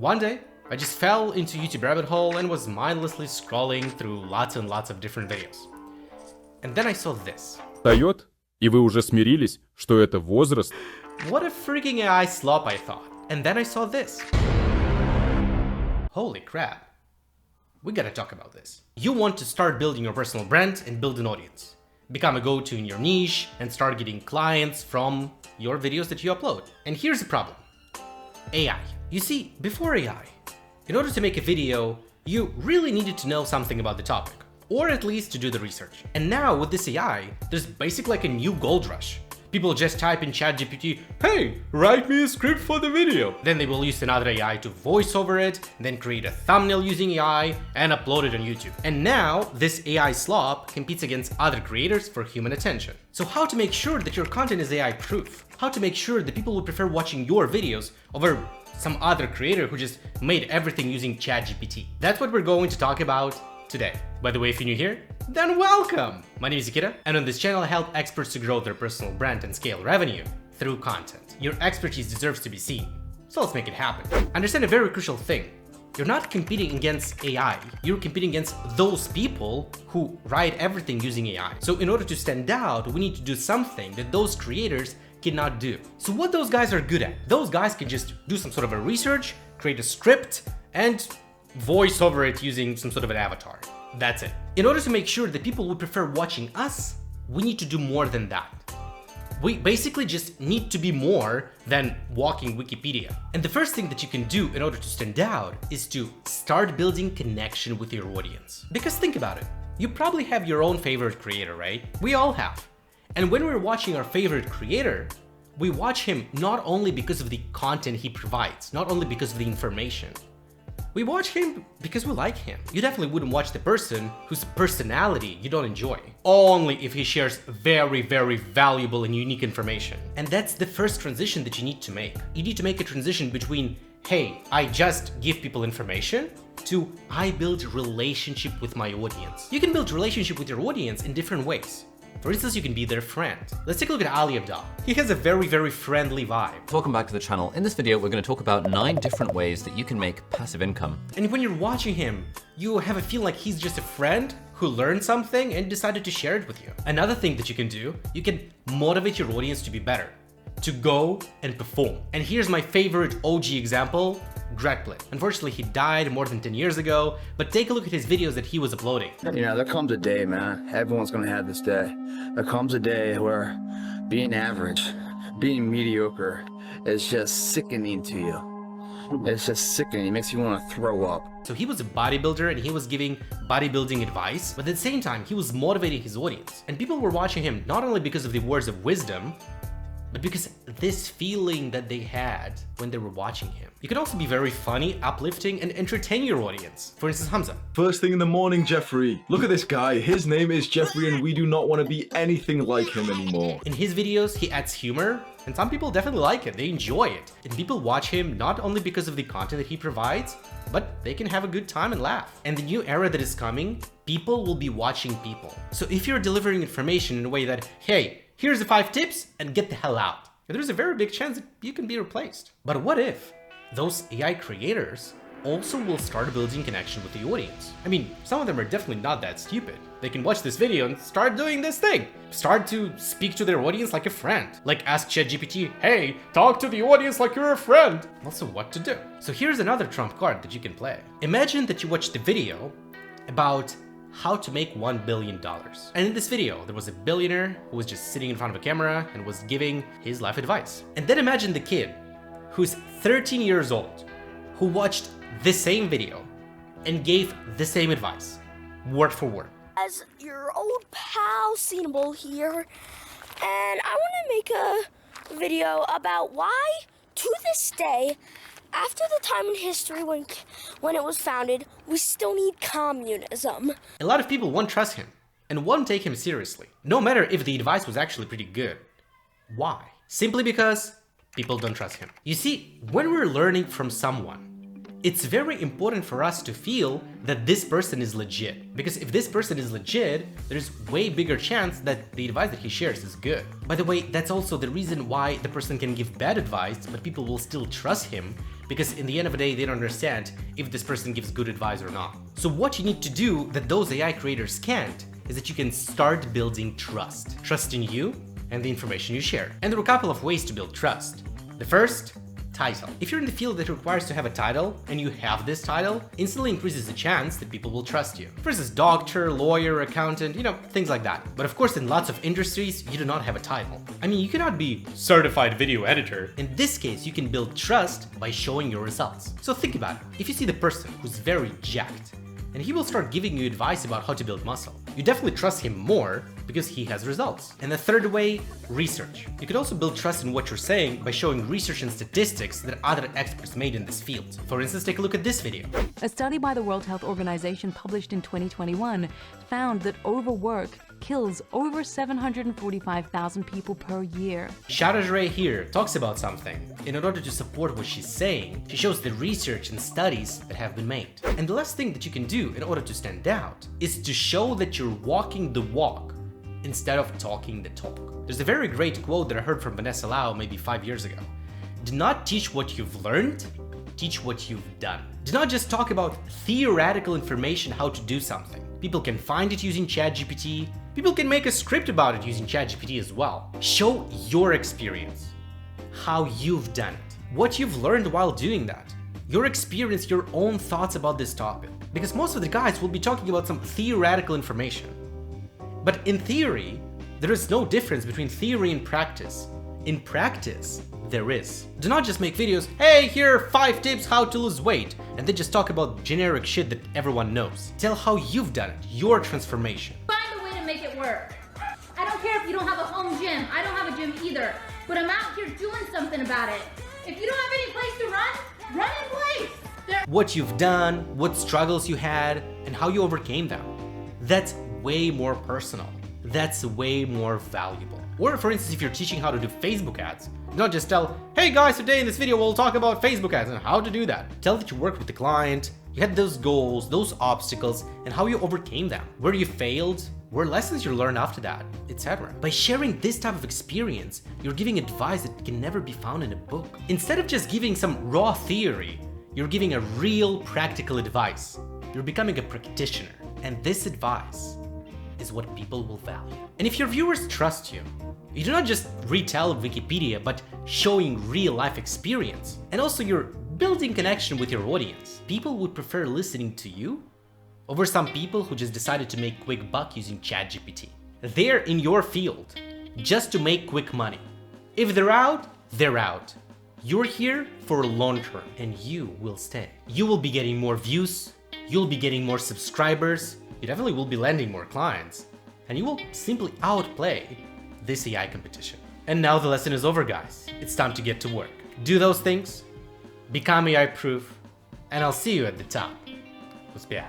One day, I just fell into YouTube rabbit hole and was mindlessly scrolling through lots and lots of different videos. And then I saw this. Встает, и вы уже смирились, что это возраст. What a freaking AI slop, I thought. And then I saw this. Holy crap. We gotta talk about this. You want to start building your personal brand and build an audience. Become a go-to in your niche and start getting clients from your videos that you upload. And here's the problem. AI. You see, before AI, in order to make a video, you really needed to know something about the topic, or at least to do the research. And now with this AI, there's basically like a new gold rush. People just type in ChatGPT, hey, write me a script for the video. Then they will use another AI to voice over it, then create a thumbnail using AI and upload it on YouTube. And now this AI slop competes against other creators for human attention. So how to make sure that your content is AI proof? How to make sure that people will prefer watching your videos over some other creator who just made everything using ChatGPT? That's what we're going to talk about today. By the way, if you're new here, then welcome! My name is Nikita, and on this channel I help experts to grow their personal brand and scale revenue through content. Your expertise deserves to be seen, so let's make it happen. Understand a very crucial thing. You're not competing against AI, you're competing against those people who write everything using AI. So in order to stand out, we need to do something that those creators cannot do. So what those guys are good at? Those guys can just do some sort of a research, create a script, and voice over it using some sort of an avatar. That's it. In order to make sure that people would prefer watching us, we need to do more than that. We basically just need to be more than walking Wikipedia. And the first thing that you can do in order to stand out is to start building connection with your audience. Because think about it, you probably have your own favorite creator, right? We all have. And when we're watching our favorite creator, we watch him not only because of the content he provides, not only because of the information. We watch him because we like him. You definitely wouldn't watch the person whose personality you don't enjoy, only if he shares very, very valuable and unique information. And that's the first transition that you need to make. You need to make a transition between, hey, I just give people information, to I build a relationship with my audience. You can build a relationship with your audience in different ways. For instance, you can be their friend. Let's take a look at Ali Abdaal. He has a very, very friendly vibe. Welcome back to the channel. In this video, we're going to talk about 9 different ways that you can make passive income. And when you're watching him, you have a feel like he's just a friend who learned something and decided to share it with you. Another thing that you can do, you can motivate your audience to be better, to go and perform. And here's my favorite OG example, Greg Plitt. Unfortunately, he died more than 10 years ago, but take a look at his videos that he was uploading. You know, there comes a day, man. Everyone's gonna have this day. There comes a day where being average, being mediocre is just sickening to you. It's just sickening. It makes you want to throw up. So he was a bodybuilder and he was giving bodybuilding advice, but at the same time, he was motivating his audience. And people were watching him not only because of the words of wisdom, but because this feeling that they had when they were watching him. You can also be very funny, uplifting, and entertain your audience. For instance, Hamza. First thing in the morning, Jeffrey. Look at this guy. His name is Jeffrey and we do not want to be anything like him anymore. In his videos, he adds humor, and some people definitely like it. They enjoy it. And people watch him not only because of the content that he provides, but they can have a good time and laugh. And the new era that is coming, people will be watching people. So if you're delivering information in a way that, hey, here's the 5 tips and get the hell out, there's a very big chance that you can be replaced. But what if those AI creators also will start building connection with the audience? I mean, some of them are definitely not that stupid. They can watch this video and start doing this thing. Start to speak to their audience like a friend. Like ask ChatGPT, hey, talk to the audience like you're a friend. Also, what to do? So here's another trump card that you can play. Imagine that you watched the video about how to make $1 billion. And in this video, there was a billionaire who was just sitting in front of a camera and was giving his life advice. And then imagine the kid who's 13 years old, who watched the same video and gave the same advice, word for word. As your old pal Cinnable here, and I want to make a video about why, to this day, after the time in history when it was founded, we still need communism. A lot of people won't trust him and won't take him seriously, no matter if the advice was actually pretty good. Why? Simply because people don't trust him. You see, when we're learning from someone, It's very important for us to feel that this person is legit, because if this person is legit, there's way bigger chance that the advice that he shares is good. By the way, that's also the reason why the person can give bad advice, but people will still trust him, because in the end of the day, they don't understand if this person gives good advice or not. So what you need to do that those AI creators can't is that you can start building trust. Trust in you and the information you share. And there are a couple of ways to build trust. The first, title. If you're in the field that requires to have a title and you have this title, instantly increases the chance that people will trust you. Versus doctor, lawyer, accountant, things like that. But of course, in lots of industries, you do not have a title. I mean, you cannot be certified video editor. In this case, you can build trust by showing your results. So think about it. If you see the person who's very jacked, and he will start giving you advice about how to build muscle, you definitely trust him more because he has results. And the third way, research. You could also build trust in what you're saying by showing research and statistics that other experts made in this field. For instance, take a look at this video. A study by the World Health Organization published in 2021 found that overwork kills over 745,000 people per year. Shara here talks about something. In order to support what she's saying, she shows the research and studies that have been made. And the last thing that you can do in order to stand out is to show that you're walking the walk instead of talking the talk. There's a very great quote that I heard from Vanessa Lau maybe 5 years ago. Do not teach what you've learned, teach what you've done. Do not just talk about theoretical information how to do something. People can find it using ChatGPT. People can make a script about it using ChatGPT as well. Show your experience, how you've done it, what you've learned while doing that, your experience, your own thoughts about this topic. Because most of the guys will be talking about some theoretical information. But in theory, there is no difference between theory and practice. In practice, there is. Do not just make videos, hey, here are 5 tips how to lose weight, and then just talk about generic shit that everyone knows. Tell how you've done it, your transformation. Find a way to make it work. I don't care if you don't have a home gym. I don't have a gym either. But I'm out here doing something about it. If you don't have any place to run in place. What you've done, what struggles you had, and how you overcame them. That's way more personal. That's way more valuable. Or for instance, if you're teaching how to do Facebook ads, not just tell, hey guys, today in this video we'll talk about Facebook ads and how to do that. Tell that you worked with the client, you had those goals, those obstacles, and how you overcame them, where you failed, where lessons you learned after that, etc. By sharing this type of experience, you're giving advice that can never be found in a book. Instead of just giving some raw theory, you're giving a real practical advice. You're becoming a practitioner, and this advice is what people will value. And if your viewers trust you, you do not just retell Wikipedia, but showing real life experience. And also you're building connection with your audience. People would prefer listening to you over some people who just decided to make quick buck using ChatGPT. They're in your field just to make quick money. If they're out, they're out. You're here for a long term and you will stay. You will be getting more views, you'll be getting more subscribers, you definitely will be landing more clients, and you will simply outplay this AI competition. And now the lesson is over, guys. It's time to get to work. Do those things, become AI proof, and I'll see you at the top. Uspěch.